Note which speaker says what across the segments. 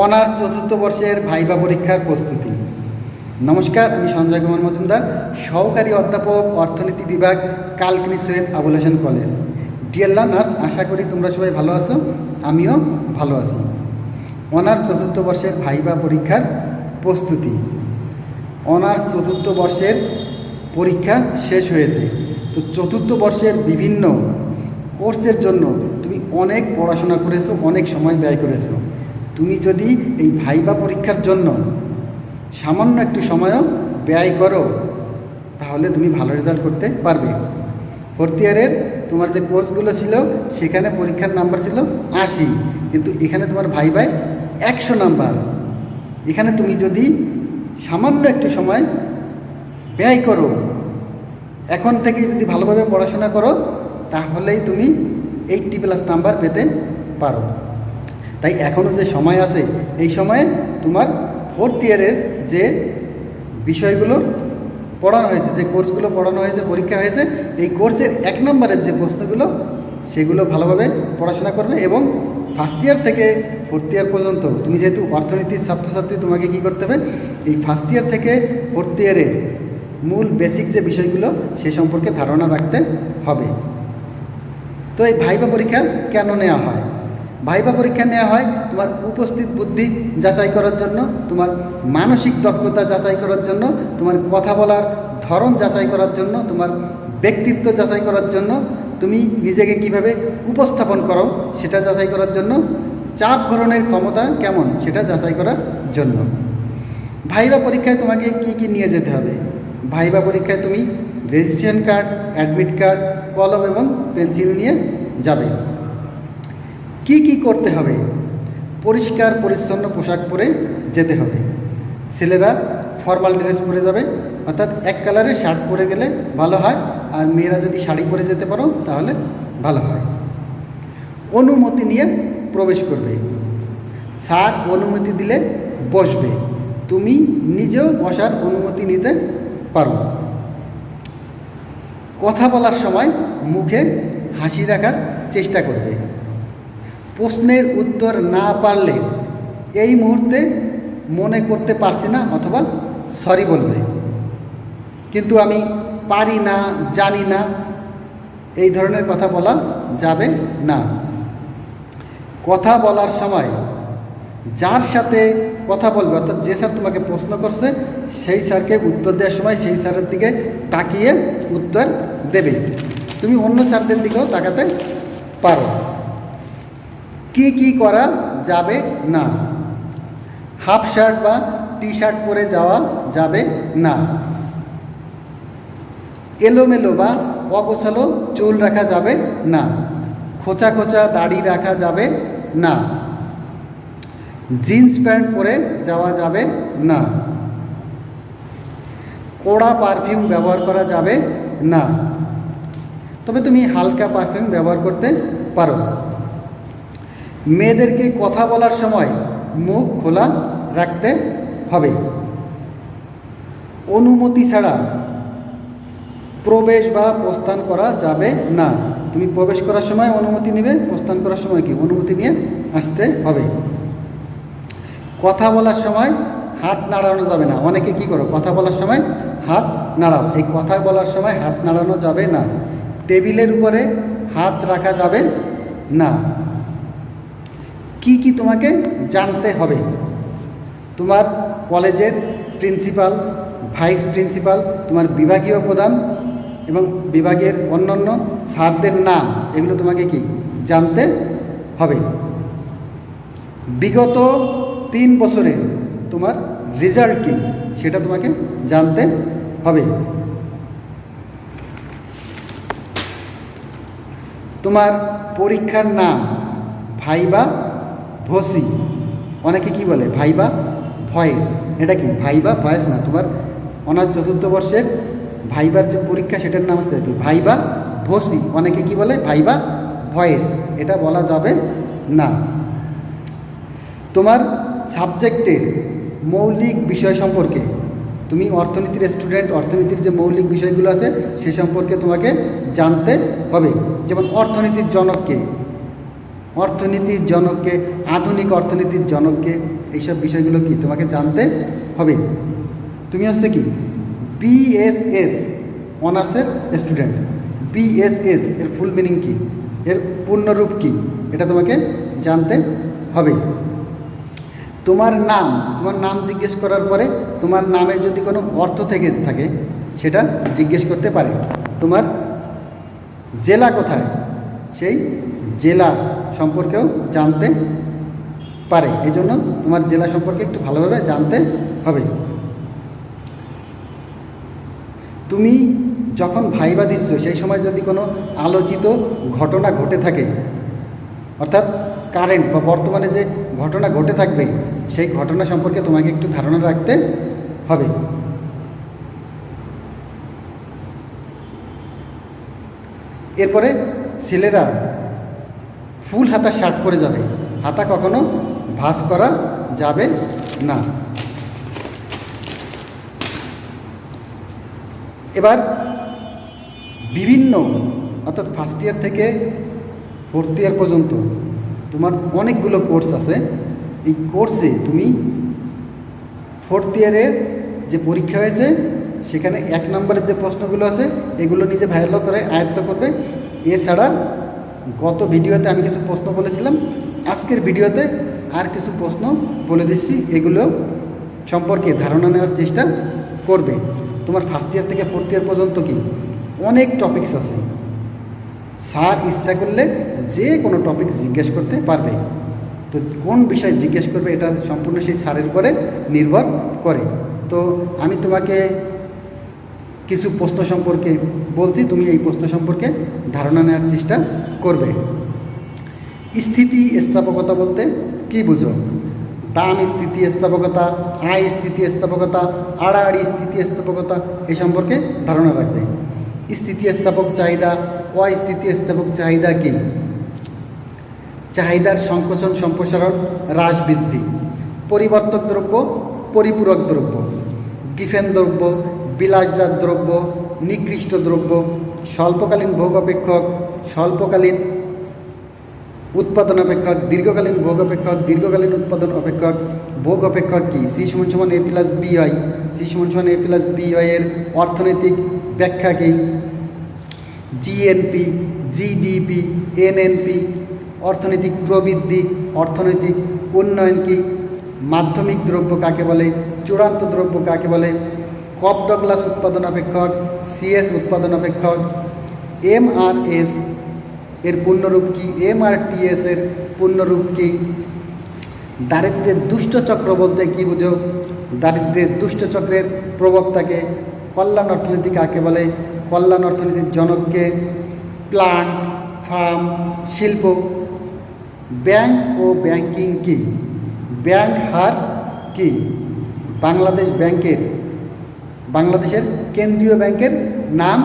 Speaker 1: Honours চতুর্থ বর্ষের viva পরীক্ষার প্রস্তুতি। নমস্কার, আমি সঞ্জয় কুমার মজুমদার, সহকারী অধ্যাপক, অর্থনীতি বিভাগ, Kalkini Syed Abul Hasan college. Dear learners, আশা করি তোমরা সবাই ভালো আছো, আমিও ভালো আছি। অনার্স চতুর্থ বর্ষের ভাইবা পরীক্ষার প্রস্তুতি। অনার্স চতুর্থ বর্ষের পরীক্ষা শেষ হয়েছে। তো চতুর্থ বর্ষের বিভিন্ন কোর্সের জন্য তুমি অনেক পড়াশোনা করেছো, অনেক সময় ব্যয় করেছো। তুমি যদি এই ভাইবা পরীক্ষার জন্য সামান্য একটু সময়ও ব্যয় করো, তাহলে তুমি ভালো রেজাল্ট করতে পারবে। ফোর্থ ইয়ারের তোমার যে কোর্সগুলো ছিল সেখানে পরীক্ষার নাম্বার ছিল 80, কিন্তু এখানে তোমার ভাইবায় 100 নাম্বার। এখানে তুমি যদি সামান্য একটু সময় ব্যয় করো, এখন থেকে যদি ভালোভাবে পড়াশোনা করো, তাহলেই তুমি 80+ নাম্বার পেতে পারো। তাই এখনও যে সময় আছে, এই সময়ে তোমার ফোর্থ ইয়ারের যে বিষয়গুলো পড়ানো হয়েছে, যে কোর্সগুলো পড়ানো হয়েছে, পরীক্ষা হয়েছে, এই কোর্সের 1 নম্বরের যে প্রশ্নগুলো সেগুলো ভালোভাবে পড়াশোনা করবে। এবং ফার্স্ট ইয়ার থেকে ফোর্থ ইয়ার পর্যন্ত তুমি যেহেতু অর্থনীতির ছাত্রছাত্রী, তোমাকে কী করতে হবে, এই ফার্স্ট ইয়ার থেকে ফোর্থ ইয়ারের মূল বেসিক যে বিষয়গুলো সে সম্পর্কে ধারণা রাখতে হবে। তো এই ভাইবা পরীক্ষা কেন নেওয়া হয়? ভাইবা পরীক্ষা নেওয়া হয় তোমার উপস্থিত বুদ্ধি যাচাই করার জন্য, তোমার মানসিক দক্ষতা যাচাই করার জন্য, তোমার কথা বলার ধরন যাচাই করার জন্য, তোমার ব্যক্তিত্ব যাচাই করার জন্য, তুমি নিজেকে কিভাবে উপস্থাপন করো সেটা যাচাই করার জন্য, চাপ গ্রহণের ক্ষমতা কেমন সেটা যাচাই করার জন্য। ভাইবা পরীক্ষায় তোমাকে কি কি নিয়ে যেতে হবে? ভাইবা পরীক্ষায় তুমি রেজিস্ট্রেশন কার্ড, অ্যাডমিট কার্ড, কলম এবং পেন্সিল নিয়ে যাবে। কি কি করতে হবে? পরিষ্কার পরিচ্ছন্ন পোশাক পরে যেতে হবে। ছেলেরা ফর্মাল ড্রেস পরে যাবে, অর্থাৎ এক কালারের শার্ট পরে গেলে ভালো হয়, আর মেয়েরা যদি শাড়ি পরে যেতে পারো তাহলে ভালো হয়। অনুমতি নিয়ে প্রবেশ করবে। স্যার অনুমতি দিলে বসবে, তুমি নিজেও বসার অনুমতি নিতে পারো। কথা বলার সময় মুখে হাসি রাখার চেষ্টা করবে। প্রশ্নের উত্তর না পারলে এই মুহূর্তে মনে করতে পারছি না অথবা সরি বলবে, কিন্তু আমি পারি না, জানি না, এই ধরনের কথা বলা যাবে না। কথা বলার সময় যার সাথে কথা বলবে, অর্থাৎ যে স্যার তোমাকে প্রশ্ন করছে সেই স্যারকে উত্তর দেওয়ার সময় সেই স্যারের দিকে তাকিয়ে উত্তর দেবে। তুমি অন্য স্যারদের দিকেও তাকাতে পারো। কি কি করা যাবে না? হাফ শার্ট বা টি শার্ট পরে যাওয়া যাবে না। এলোমেলো বা অগোছালো চুল রাখা যাবে না। খোঁচা খোঁচা দাড়ি রাখা যাবে না। জিন্স প্যান্ট পরে যাওয়া যাবে না। কড়া পারফিউম ব্যবহার করা যাবে না, তবে তুমি হালকা পারফিউম ব্যবহার করতে পারো। মেয়েদেরকে কথা বলার সময় মুখ খোলা রাখতে হবে। অনুমতি ছাড়া প্রবেশ বা প্রস্থান করা যাবে না। তুমি প্রবেশ করার সময় অনুমতি নেবে, প্রস্থান করার সময় কি অনুমতি নিয়ে আসতে হবে। কথা বলার সময় হাত নাড়ানো যাবে না। অনেকে কি করো, কথা বলার সময় হাত নাড়াও, এই কথা বলার সময় হাত নাড়ানো যাবে না। টেবিলের উপরে হাত রাখা যাবে না। কি কি তোমাকে জানতে হবে? তোমার কলেজের প্রিন্সিপাল, ভাইস প্রিন্সিপাল, তোমার বিভাগীয় প্রধান এবং বিভাগের অন্যান্য স্যারদের নাম, এগুলো তোমাকে কি জানতে হবে। বিগত 3 বছরের তোমার রেজাল্ট কি সেটা তোমাকে জানতে হবে। তোমার পরীক্ষার নাম ভাইবা ভসি, অনেকে কি বলে ভাইবা ভয়েস, এটা কি ভাইবা ভয়েস না। তোমার অনার্স চতুর্থ বর্ষের ভাইবার যে পরীক্ষা সেটার নাম আছে ভাইবা ভসি, অনেকে কি বলে ভাইবা ভয়েস, এটা বলা যাবে না। তোমার সাবজেক্টের মৌলিক বিষয় সম্পর্কে, তুমি অর্থনীতির স্টুডেন্ট, অর্থনীতির যে মৌলিক বিষয়গুলো আছে সে সম্পর্কে তোমাকে জানতে হবে। যেমন অর্থনীতির জনক কে, অর্থনীতির জনককে, আধুনিক অর্থনীতির জনককে, এইসব বিষয়গুলো কি তোমাকে জানতে হবে। তুমি হচ্ছে কি বিএসএস অনার্সের স্টুডেন্ট। বিএসএস এর ফুল মিনিং কি, এর পূর্ণরূপ কি, এটা তোমাকে জানতে হবে। তোমার নাম জিজ্ঞেস করার পরে তোমার নামের যদি কোনো অর্থ থেকে থাকে সেটা জিজ্ঞেস করতে পারে। তোমার জেলা কোথায়, সেই জেলা সম্পর্কেও জানতে পারে। এই জন্য তোমার জেলা সম্পর্কে একটু ভালোভাবে জানতে হবে। তুমি যখন ভাইবা দিচ্ছ সেই সময় যদি কোনো আলোচিত ঘটনা ঘটে থাকে, অর্থাৎ কারেন্ট বা বর্তমানে যে ঘটনা ঘটে থাকবে সেই ঘটনা সম্পর্কে তোমাকে একটু ধারণা রাখতে হবে। এরপরে ছেলেরা ফুল হাতা শার্ট পরে যাবে, হাতা কখনো ভাঁজ করা যাবে না। এবার বিভিন্ন অর্থাৎ ফার্স্ট ইয়ার থেকে ফোর্থ ইয়ার পর্যন্ত তোমার অনেকগুলো কোর্স আছে। এই কোর্সে তুমি ফোর্থ ইয়ারের যে পরীক্ষা হয়েছে সেখানে 1 নম্বরের যে প্রশ্নগুলো আছে এগুলো নিজে ভালো করে আয়ত্ত করবে। এছাড়া গত ভিডিওতে আমি কিছু প্রশ্ন বলেছিলাম, আজকের ভিডিওতে আর কিছু প্রশ্ন বলে দিচ্ছি, এগুলো সম্পর্কে ধারণা নেওয়ার চেষ্টা করবে। তোমার ফার্স্ট ইয়ার থেকে ফোর্থ ইয়ার পর্যন্ত কি অনেক টপিকস আছে, স্যার ইচ্ছা করলে যে কোনো টপিক জিজ্ঞেস করতে পারবে। তো কোন বিষয় জিজ্ঞেস করবে এটা সম্পূর্ণ সেই স্যারের উপরে নির্ভর করে। তো আমি তোমাকে কিছু প্রশ্ন সম্পর্কে বলছি, তুমি এই প্রশ্ন সম্পর্কে ধারণা নেওয়ার চেষ্টা করবে। স্থিতিস্থাপকতা বলতে কি বুঝো? দাম স্থিতিস্থাপকতা, আয় স্থিতিস্থাপকতা, আড়াআড়ি স্থিতিস্থাপকতা এই সম্পর্কে ধারণা রাখবে। স্থিতিস্থাপক চাহিদা, অস্থিতিস্থাপক চাহিদা কি? চাহিদার সংকোচন সম্প্রসারণ, হ্রাস বৃদ্ধি। পরিবর্তক দ্রব্য, পরিপূরক দ্রব্য। গিফেন দ্রব্য, বিলাসজাত দ্রব্য, নিকৃষ্ট দ্রব্য। স্বল্পকালীন ভোগ অপেক্ষক, স্বল্পকালীন উৎপাদন অপেক্ষক, দীর্ঘকালীন ভোগ অপেক্ষক, দীর্ঘকালীন উৎপাদন অপেক্ষক। ভোগ অপেক্ষক কি? সি সমান এ প্লাস বি হয়। সি সমান এ প্লাস বি হয় এর অর্থনৈতিক ব্যাখ্যা কি? GNP, GDP, NNP. অর্থনৈতিক প্রবৃদ্ধি, অর্থনৈতিক উন্নয়ন কি? মাধ্যমিক দ্রব্য কাকে বলে? চূড়ান্ত দ্রব্য কাকে বলে? কপ ডগলাস উৎপাদন অপেক্ষক, সিএস উৎপাদন অপেক্ষক। এমআরএস এর পূর্ণরূপ কি? এমআরটিএস এর পূর্ণরূপ কি? দারিদ্র্যের দুষ্ট চক্র বলতে কি বুঝো? দারিদ্র্যের দুষ্ট চক্রের প্রবক্তাকে? কল্যাণ অর্থনীতি কাকে বলে? কল্যাণ অর্থনীতির জনককে? প্ল্যান্ট, ফার্ম, শিল্প। ব্যাংক ও ব্যাংকিং কি? ব্যাংক হার কি? বাংলাদেশ ব্যাংকের, বাংলাদেশের কেন্দ্রীয় ব্যাংকের নাম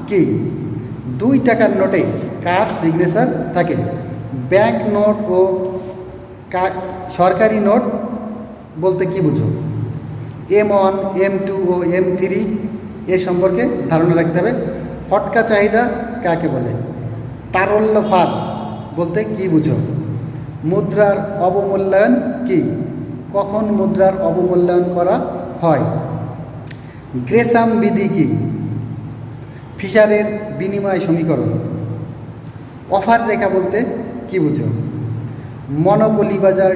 Speaker 1: কি? 2 টাকার নোটে কার সিগনেচার থাকে? ব্যাংক নোট ও সরকারি নোট বলতে কি বুঝো? M1, M2 ও M3 এর সম্পর্কে ধারণা রাখতে হবে। ফটকা চাহিদা কাকে বলে? তারল্য ফাঁদ বলতে কি বুঝো? মুদ্রার অবমূল্যায়ন কি? কখন মুদ্রার অবমূল্যায়ন করা হয়? গ্রেসাম বিধি কি? ফিশারের বিনিময় সমীকরণ। অফার রেখা বলতে কি বুঝো? মনোপলি বাজার,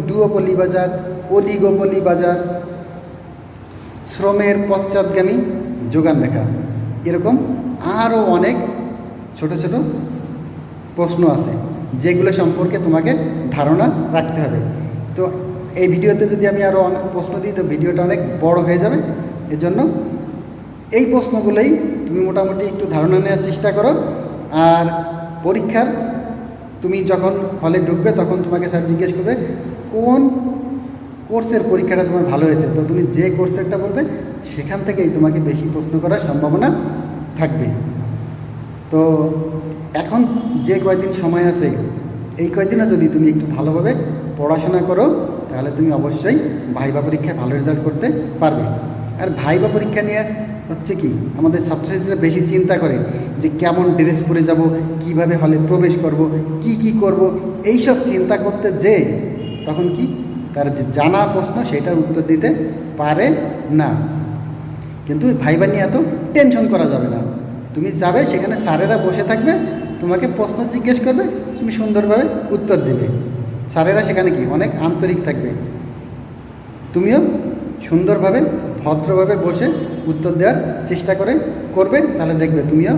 Speaker 1: ডুওপলি বাজার, অলিগোপলি বাজার। শ্রমের পশ্চাৎগামী যোগান রেখা। এরকম আরও অনেক ছোট ছোট প্রশ্ন আছে যেগুলো সম্পর্কে তোমাকে ধারণা রাখতে হবে। তো এই ভিডিওতে যদি আমি আরও অনেক প্রশ্ন দিই তো ভিডিওটা অনেক বড় হয়ে যাবে। এজন্য এই প্রশ্নগুলোই তুমি মোটামুটি একটু ধারণা নেওয়ার চেষ্টা করো। আর পরীক্ষার তুমি যখন হলে ঢুকবে তখন তোমাকে স্যার জিজ্ঞেস করবে কোন কোর্সের পরীক্ষাটা তোমার ভালো হয়েছে, তো তুমি যে কোর্সেরটা বলবে সেখান থেকেই তোমাকে বেশি প্রশ্ন করার সম্ভাবনা থাকবে। তো এখন যে কয়দিন সময় আছে এই কয়দিনও যদি তুমি একটু ভালোভাবে পড়াশোনা করো তাহলে তুমি অবশ্যই ভাইবা পরীক্ষায় ভালো রেজাল্ট করতে পারবে। আর ভাইবা পরীক্ষা নিয়ে হচ্ছে কি আমাদের ছাত্রছাত্রীরা বেশি চিন্তা করে যে কেমন ড্রেস পরে যাব, কিভাবে হলে প্রবেশ করব, কি করব, এইসব চিন্তা করতে যে তখন কি তার যে জানা প্রশ্ন সেটার উত্তর দিতে পারে না। কিন্তু ভাইবা নিয়ে এত টেনশন করা যাবে না। তুমি যাবে, সেখানে স্যারেরা বসে থাকবে, তোমাকে প্রশ্ন জিজ্ঞেস করবে, তুমি সুন্দরভাবে উত্তর দেবে। স্যারেরা সেখানে কি অনেক আন্তরিক থাকবে, তুমিও সুন্দরভাবে ভদ্রভাবে বসে উত্তর দেওয়ার চেষ্টা করবে, তাহলে দেখবে তুমিও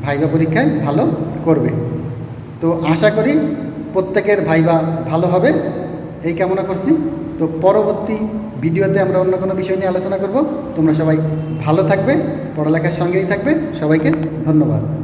Speaker 1: ভাইবা পরীক্ষায় ভালো করবে। তো আশা করি প্রত্যেকের ভাইবা ভালো হবে এই কামনা করছি। তো পরবর্তী ভিডিওতে আমরা অন্য কোনো বিষয় নিয়ে আলোচনা করব। তোমরা সবাই ভালো থাকবে, পড়ালেখার সঙ্গেই থাকবে। সবাইকে ধন্যবাদ।